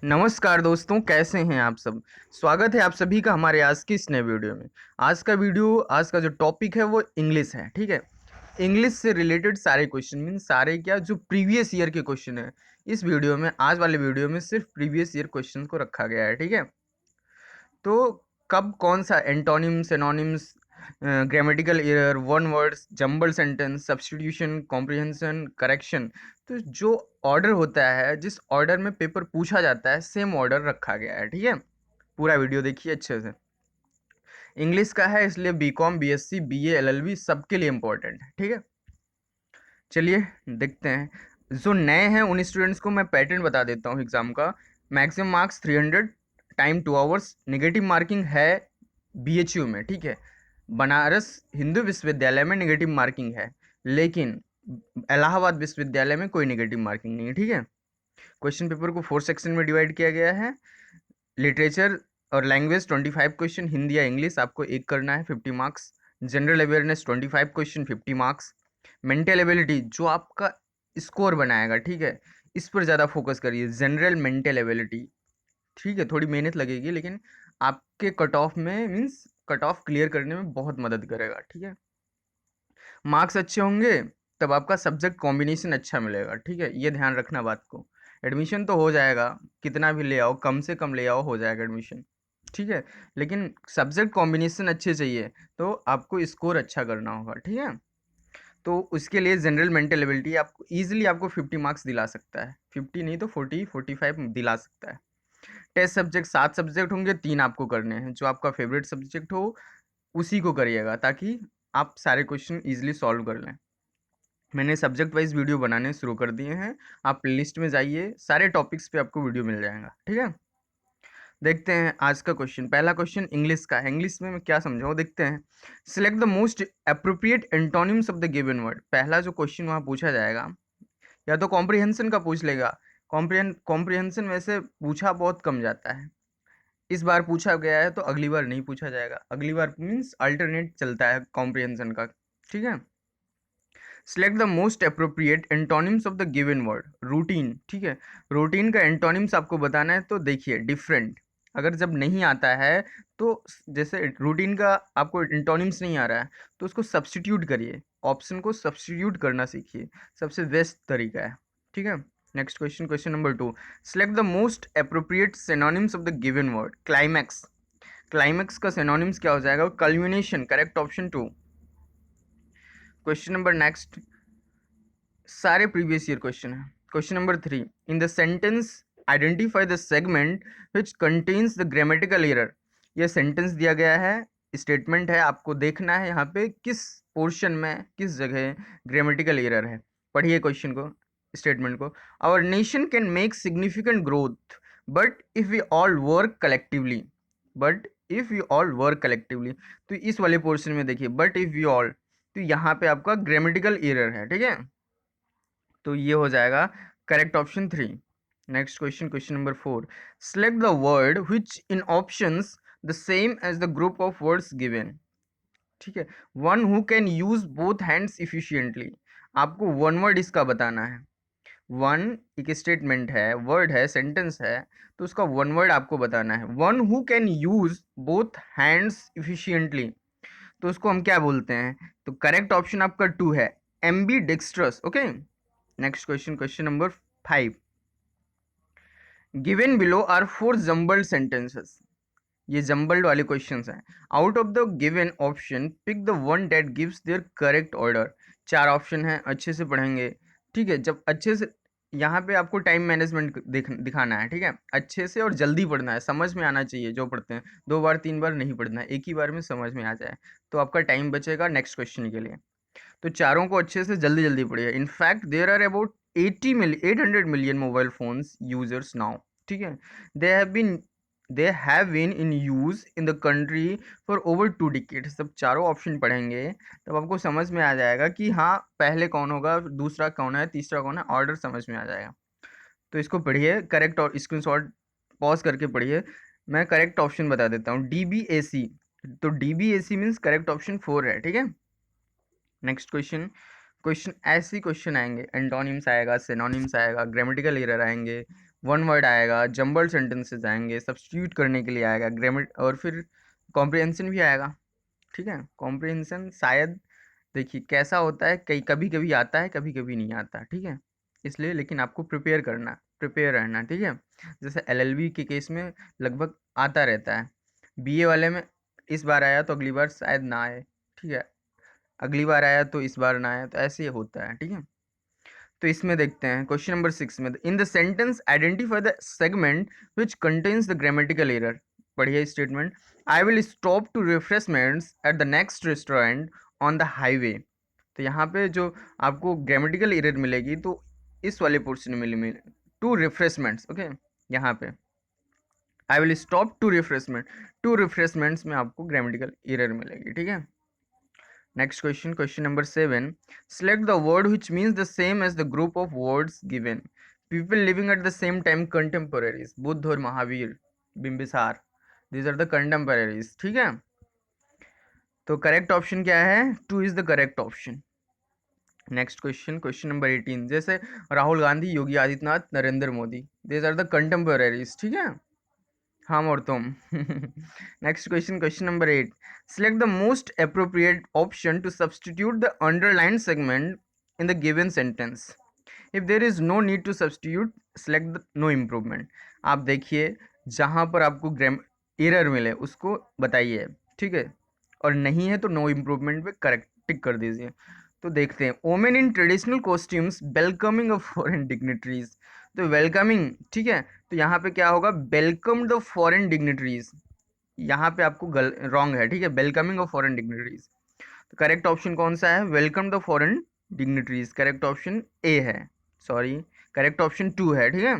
नमस्कार दोस्तों, कैसे हैं आप सब। स्वागत है आप सभी का हमारे आज की इस नए वीडियो में। आज का जो टॉपिक है वो इंग्लिश है। ठीक है, इंग्लिश से रिलेटेड सारे क्वेश्चन मीन सारे क्या जो प्रीवियस ईयर के क्वेश्चन है, इस वीडियो में आज वाले वीडियो में सिर्फ प्रीवियस ईयर क्वेश्चन को रखा गया है। ठीक है, तो कब कौन सा antonym synonyms, grammatical error, one words, jumble sentence, substitution, comprehension, correction, तो जो ऑर्डर होता है, जिस ऑर्डर में पेपर पूछा जाता है, सेम ऑर्डर रखा गया है। ठीक है, पूरा वीडियो देखिए अच्छे से। इंग्लिश का है इसलिए बीकॉम, बीएससी, बीए, एलएलबी सबके लिए इम्पोर्टेंट है। ठीक है, चलिए देखते हैं। जो नए हैं उन स्टूडेंट्स को मैं पैटर्न बता देता हूँ एग्जाम का। Maximum marks 300, time 2 hours, negative marking है बीएचयू में। ठीक है, बनारस हिंदू विश्वविद्यालय में नेगेटिव मार्किंग है, लेकिन इलाहाबाद विश्वविद्यालय में कोई नेगेटिव मार्किंग नहीं है। ठीक है, क्वेश्चन पेपर को 4 सेक्शन में डिवाइड किया गया है। लिटरेचर और लैंग्वेज 25 क्वेश्चन, हिंदी या इंग्लिश आपको एक करना है, 50 marks. General awareness 25 question, 50 marks. Mental ability जो आपका स्कोर बनाएगा, ठीक है, इस पर ज़्यादा फोकस करिए, जनरल मेंटल एबिलिटी। ठीक है, थोड़ी मेहनत लगेगी लेकिन आपके कट ऑफ में मीन्स कट ऑफ क्लियर करने में बहुत मदद करेगा। ठीक है, मार्क्स अच्छे होंगे तब आपका सब्जेक्ट कॉम्बिनेशन अच्छा मिलेगा। ठीक है, ये ध्यान रखना बात को। एडमिशन तो हो जाएगा, कितना भी ले आओ, कम से कम ले आओ, हो जाएगा एडमिशन। ठीक है, लेकिन सब्जेक्ट कॉम्बिनेशन अच्छे चाहिए, तो आपको स्कोर अच्छा करना होगा। ठीक है, तो उसके लिए जनरल मेंटल एबिलिटी आपको ईजिली आपको 50 मार्क्स दिला सकता है, 50 नहीं तो 40-45 दिला सकता है। टेस्ट सब्जेक्ट 7 सब्जेक्ट होंगे, 3 आपको करने हैं। जो आपका फेवरेट सब्जेक्ट हो उसी को करिएगा, ताकि आप सारे क्वेश्चन ईजिली सॉल्व कर लें। मैंने सब्जेक्ट वाइज वीडियो बनाने शुरू कर दिए हैं, आप प्लेलिस्ट में जाइए, सारे टॉपिक्स पे आपको वीडियो मिल जाएगा। ठीक है, देखते हैं आज का क्वेश्चन। पहला क्वेश्चन इंग्लिश का है, इंग्लिश में मैं क्या समझाऊँ देखते हैं। Select the most appropriate antonyms of the given word. पहला जो क्वेश्चन वहाँ पूछा जाएगा, या तो कॉम्प्रिहेंशन का पूछ लेगा। कॉम्प्रिहेंशन वैसे पूछा बहुत कम जाता है, इस बार पूछा गया है तो अगली बार नहीं पूछा जाएगा। अगली बार मीन्स अल्टरनेट चलता है कॉम्प्रिहेंशन का। ठीक है, select the most appropriate antonyms of the given word. Routine, ठीक है, रूटीन का एंटोनिम्स आपको बताना है, तो देखिए डिफरेंट। अगर जब नहीं आता है तो जैसे रूटीन का आपको एंटोनिम्स नहीं आ रहा है तो उसको सब्स्टिट्यूट करिए, ऑप्शन को सब्स्टिट्यूट करना सीखिए, सबसे बेस्ट तरीका है। ठीक है, next question, question number 2। Select the most appropriate synonyms of the given word. Climax, climax का सिनोनिम्स क्या हो जाएगा? Culmination, correct option 2। Question number next, सारे प्रीवियस ईयर क्वेश्चन है। Question number 3, in the sentence identify the segment which contains the grammatical error. ये sentence दिया गया है, स्टेटमेंट है, आपको देखना है यहाँ पे किस पोर्शन में किस जगह ग्रामेटिकल एरर है। पढ़िए क्वेश्चन को, स्टेटमेंट को। Our nation can make significant growth but if we all work collectively, but if you all work collectively, तो इस वाले पोर्शन में देखिए बट इफ यू ऑल, तो यहाँ पे आपका ग्रामेटिकल एरर है। ठीक है, तो ये हो जाएगा correct option 3। Next question, question number 4। Select the word which in options the same as the group of words given. ठीक है, one who can use both hands efficiently. आपको वन वर्ड इसका बताना है। वन एक स्टेटमेंट है, word है, sentence है, तो उसका वन वर्ड आपको बताना है। One who can use both hands efficiently, तो उसको हम क्या बोलते हैं? तो करेक्ट ऑप्शन आपका 2 है, ambidextrous. Okay, next question, question number 5। Given below are 4 jumbled sentences. ये जम्बल्ड वाले क्वेश्चंस हैं। Out of the given option pick the one that gives their correct order. 4 option हैं, अच्छे से पढ़ेंगे। ठीक है, जब अच्छे से, यहाँ पे आपको टाइम मैनेजमेंट दिखाना है। ठीक है, अच्छे से और जल्दी पढ़ना है, समझ में आना चाहिए जो पढ़ते हैं। 2 बार 3 बार नहीं पढ़ना है, एक ही बार में समझ में आ जाए, तो आपका टाइम बचेगा नेक्स्ट क्वेश्चन के लिए। तो चारों को अच्छे से जल्दी जल्दी पढ़िए। In fact there are about 800 million mobile phones users now. ठीक है, they have been in use in the country for over 2 decades. सब चारों ऑप्शन पढ़ेंगे तब आपको समझ में आ जाएगा कि हाँ पहले कौन होगा, दूसरा कौन है, तीसरा कौन है, ऑर्डर समझ में आ जाएगा। तो इसको पढ़िए करेक्ट, और स्क्रीनशॉट पॉज करके पढ़िए। मैं करेक्ट ऑप्शन बता देता हूँ, DBAC। तो DBAC मीन्स करेक्ट ऑप्शन 4 है। ठीक है, नेक्स्ट क्वेश्चन, क्वेश्चन ऐसे ही क्वेश्चन आएंगे, एंटोनिम्स आएगा, सिनोनिम्स आएगा, ग्रामेटिकल एरर आएंगे, वन वर्ड आएगा, जंबल सेंटेंसेस आएंगे, सब्स्टिट्यूट करने के लिए आएगा, ग्रामर, और फिर कॉम्प्रिहेंशन भी आएगा। ठीक है, कॉम्प्रिहेंशन शायद देखिए कैसा होता है, कई कभी कभी आता है, कभी कभी नहीं आता। ठीक है, इसलिए लेकिन आपको प्रिपेयर रहना। ठीक है, जैसे एलएलबी के केस में लगभग आता रहता है, बीए वाले में इस बार आया तो अगली बार शायद ना आए। ठीक है, अगली बार आया तो इस बार ना आया, तो ऐसे ही होता है। ठीक है, तो इसमें देखते हैं क्वेश्चन नंबर 6 में, in the sentence identify the segment which contains the grammatical error. पढ़िए statement, I will stop to refreshments at the next restaurant on the highway. तो यहाँ पे जो आपको ग्रामेटिकल एरर मिलेगी तो इस वाले पोर्शन में मिले, टू रिफ्रेशमेंट्स। ओके, यहाँ पे I will stop to refreshments में आपको ग्रामेटिकल एरर मिलेगी। ठीक है, next question number 7, select the word which means the same as the group of words given, people living at the same time, contemporaries, Buddha और Mahavir, Bimbisara, these are the contemporaries। ठीक है, तो correct option क्या है, 2 is the correct option. Next question number 18, जैसे Rahul Gandhi, Yogi Adityanath, Narendra Modi, these are the contemporaries। ठीक है, हम और तुम। Next question number 8, select the most appropriate option to substitute the underlined segment in the given sentence, if there is no need to substitute select the no improvement। आप देखिए जहां पर आपको एरर मिले उसको बताइए। ठीक है, और नहीं है तो नो इम्प्रूवमेंट पे करेक्ट टिक कर दीजिए। तो देखते हैं, women in traditional costumes welcoming of foreign dignitaries. तो वेलकमिंग, ठीक है, तो यहाँ पे क्या होगा, वेलकम द फॉरेन डिग्निटरीज, यहाँ पे आपको रॉन्ग है। ठीक है, वेलकमिंग ऑफ फॉरेन डिग्निटरीज, तो करेक्ट ऑप्शन कौन सा है, welcome the foreign dignitaries, correct option A है, सॉरी करेक्ट ऑप्शन 2 है। ठीक है,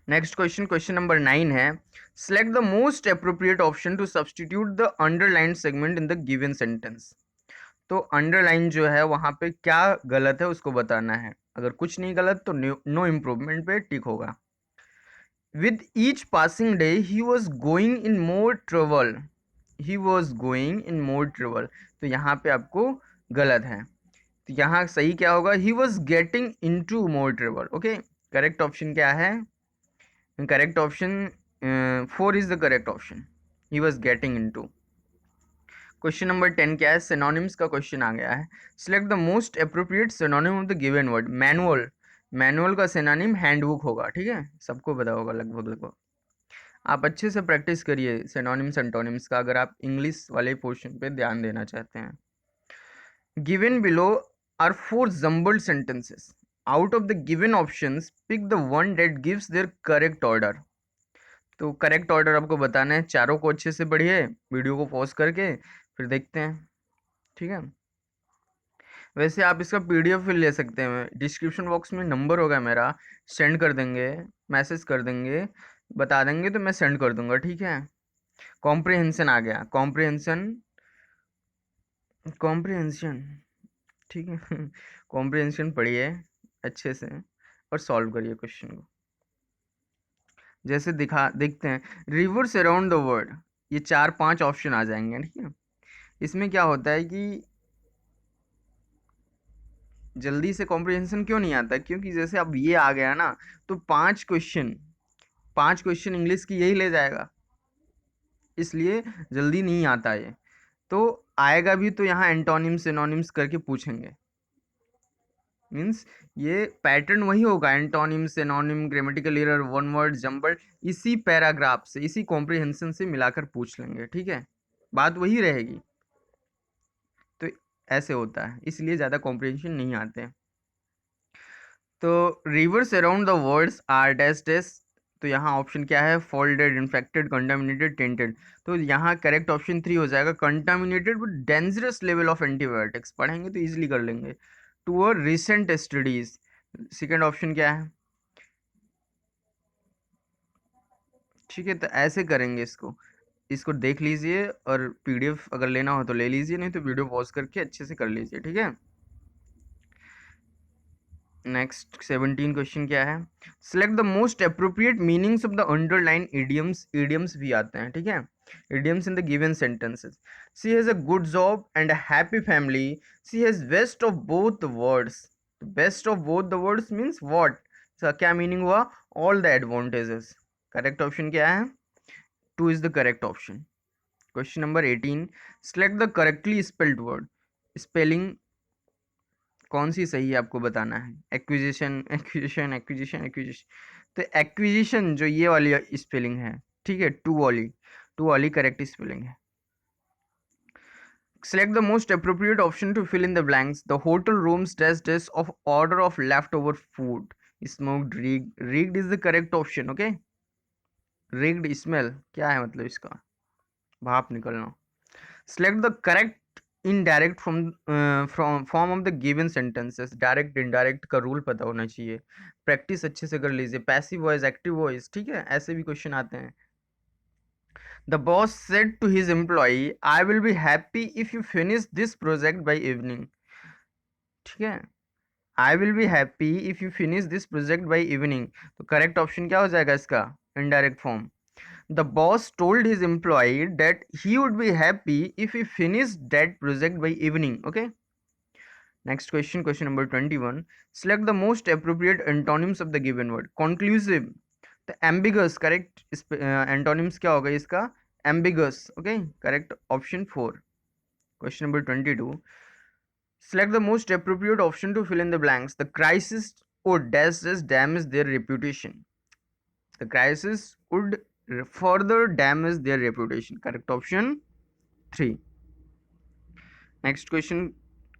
नेक्स्ट क्वेश्चन नंबर 9 है, select the most appropriate option to substitute the underline segment in the given sentence. तो अंडरलाइन जो है वहां पे क्या गलत है उसको बताना है, अगर कुछ नहीं गलत तो नो इम्प्रूवमेंट पे टिक होगा। With each passing day he was going in more travel, he was going in more travel, तो यहाँ पे आपको गलत है, तो यहाँ सही क्या होगा, he was getting in to more travel. Okay, correct option क्या है, correct option 4 is the correct option, he was getting in to. Question number 10 क्या है, सिनोनिम्स का क्वेश्चन आ गया है, select the most appropriate synonym of the given word. Manual, manual का synonym handbook होगा। ठीक है, सबको पता होगा लगभग लगभग। आप अच्छे से प्रैक्टिस करिए सिनोनिम्स एंटोनिम्स का, अगर आप इंग्लिश वाले पोर्शन पे ध्यान देना चाहते हैं। Given below are 4 jumbled sentences, out of the given options pick the one that gives their correct order. तो करेक्ट ऑर्डर आपको बताना है, चारों को अच्छे से पढ़िए, वीडियो को पॉज करके फिर देखते हैं। ठीक है, वैसे आप इसका पीडीएफ भी ले सकते हैं, डिस्क्रिप्शन बॉक्स में नंबर होगा मेरा, सेंड कर देंगे, मैसेज कर देंगे, बता देंगे तो मैं सेंड कर दूंगा। ठीक है, कॉम्प्रिहेंशन आ गया, कॉम्प्रिहेंशन, कॉम्प्रिहेंशन, ठीक है। कॉम्प्रिहेंशन पढ़िए अच्छे से और सॉल्व करिए क्वेश्चन को। जैसे देखते हैं, रिवर्स अराउंड द वर्ल्ड, ये 4-5 ऑप्शन आ जाएंगे। ठीक है, इसमें क्या होता है कि जल्दी से कॉम्प्रिहेंशन क्यों नहीं आता, क्योंकि जैसे अब ये आ गया ना तो 5 क्वेश्चन इंग्लिश की यही ले जाएगा, इसलिए जल्दी नहीं आता ये। तो आएगा भी तो यहाँ एंटोनिम्स सिनोनिम्स करके पूछेंगे, मीन्स ये पैटर्न वही होगा, antonym synonym grammatical error one word jumble, इसी पैराग्राफ से इसी कॉम्प्रिहेंशन से मिलाकर पूछ लेंगे। ठीक है, बात वही रहेगी, तो ऐसे होता है, इसलिए ज़्यादा कॉम्प्रिहेंशन नहीं आते हैं। तो reverse around the words are dash dash, तो यहाँ ऑप्शन क्या है, फोल्डेड, इन्फेक्टेड, कंटामिनेटेड, टेंटेड, तो यहाँ करेक्ट ऑप्शन 3 हो जाएगा, contaminated with dangerous level of antibiotics, पढ़ेंगे तो इजीली कर लेंगे, to a recent studies. Second option क्या है, ठीक है, तो ऐसे करेंगे, इसको इसको देख लीजिए, और पीडीएफ अगर लेना हो तो ले लीजिए, नहीं तो वीडियो पॉज करके अच्छे से कर लीजिए। ठीक है, नेक्स्ट 17 क्वेश्चन क्या है, select the most appropriate meanings of the underline idioms, idioms भी आते हैं। ठीक है, idioms in the given sentences, she has a good job and a happy family, she has best of both the words. Best of both the words means what, क्या meaning हुआ, all the advantages. Correct option क्या है? 2 is the correct option. Question number 18, select the correctly spelled word. Spelling कौन सी सही है आपको बताना है. Acquisition, acquisition, acquisition, acquisition. तो एक्विजिशन जो ये वाली स्पेलिंग है, ठीक है, टू वाली करेक्ट स्पेलिंग है. Select the most appropriate option to fill in the blanks. The hotel room's dash of order of leftover food. Smoked rigged. Rigged is the correct option. Okay. Rigged smell क्या है मतलब इसका? भाप निकलना. Select the correct indirect from form of the given sentences. Direct indirect का rule पता होना चाहिए. प्रैक्टिस अच्छे से कर लीजिए. पैसिव वॉइस, एक्टिव वॉइस, ठीक है, ऐसे भी क्वेश्चन आते हैं. The boss said to his employee, I will be happy if you finish this project by evening. ठीक है, I will be happy if you finish this project by evening. तो correct option क्या हो जाएगा इसका? Indirect form. The boss told his employee that he would be happy if he finished that project by evening. Okay. Next question, question number 21. Select the most appropriate antonyms of the given word. Conclusive. तो ambiguous, correct antonyms क्या होगा इसका? Ambiguous. Okay, correct option 4. Question number 22. Select the most appropriate option to fill in the blanks. The crisis would damage their reputation. The crisis would further damage their reputation. Correct option 3. Next question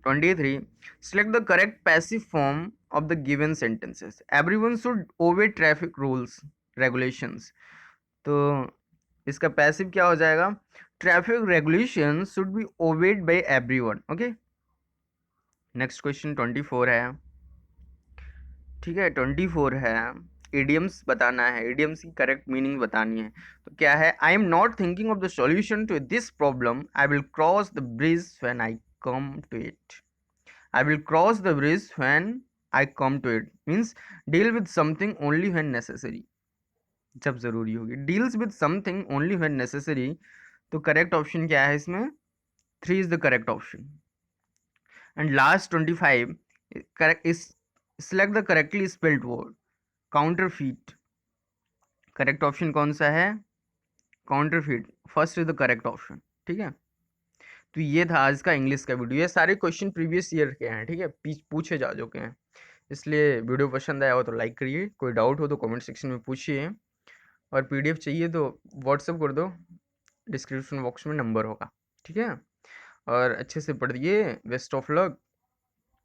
23. Select the correct passive form of the given sentences. Everyone should obey traffic rules, regulations. तो इसका passive क्या हो जाएगा? Traffic regulation should be obeyed by everyone. Okay. Next question 24 है. ठीक है, 24 है. Idioms बताना है. इडियम्स की करेक्ट मीनिंग बतानी है. तो क्या है? I am not thinking of the solution to this problem. I will cross the bridge when I come to it. I will cross the bridge when I come to it means deal with something only when necessary. जब जरूरी होगी. Deals with something only when necessary. तो correct option क्या है इसमें? 3 is the correct option. And last 25, correct is select the correctly spelled word. Counterfeit. Correct option कौन सा है? Counterfeit. First is the correct option. ठीक है, तो ये था आज का इंग्लिश का वीडियो. ये सारे क्वेश्चन प्रीवियस ईयर के हैं. ठीक है, पूछे जा चुके हैं. इसलिए वीडियो पसंद आया हो तो लाइक करिए. कोई डाउट हो तो कमेंट सेक्शन में पूछिए. और पीडीएफ चाहिए तो व्हाट्सएप कर दो. डिस्क्रिप्शन बॉक्स में नंबर होगा. ठीक है, और अच्छे से पढ़िए. Best of luck.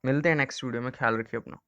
मिलते हैं नेक्स्ट वीडियो में. ख्याल रखिए अपना.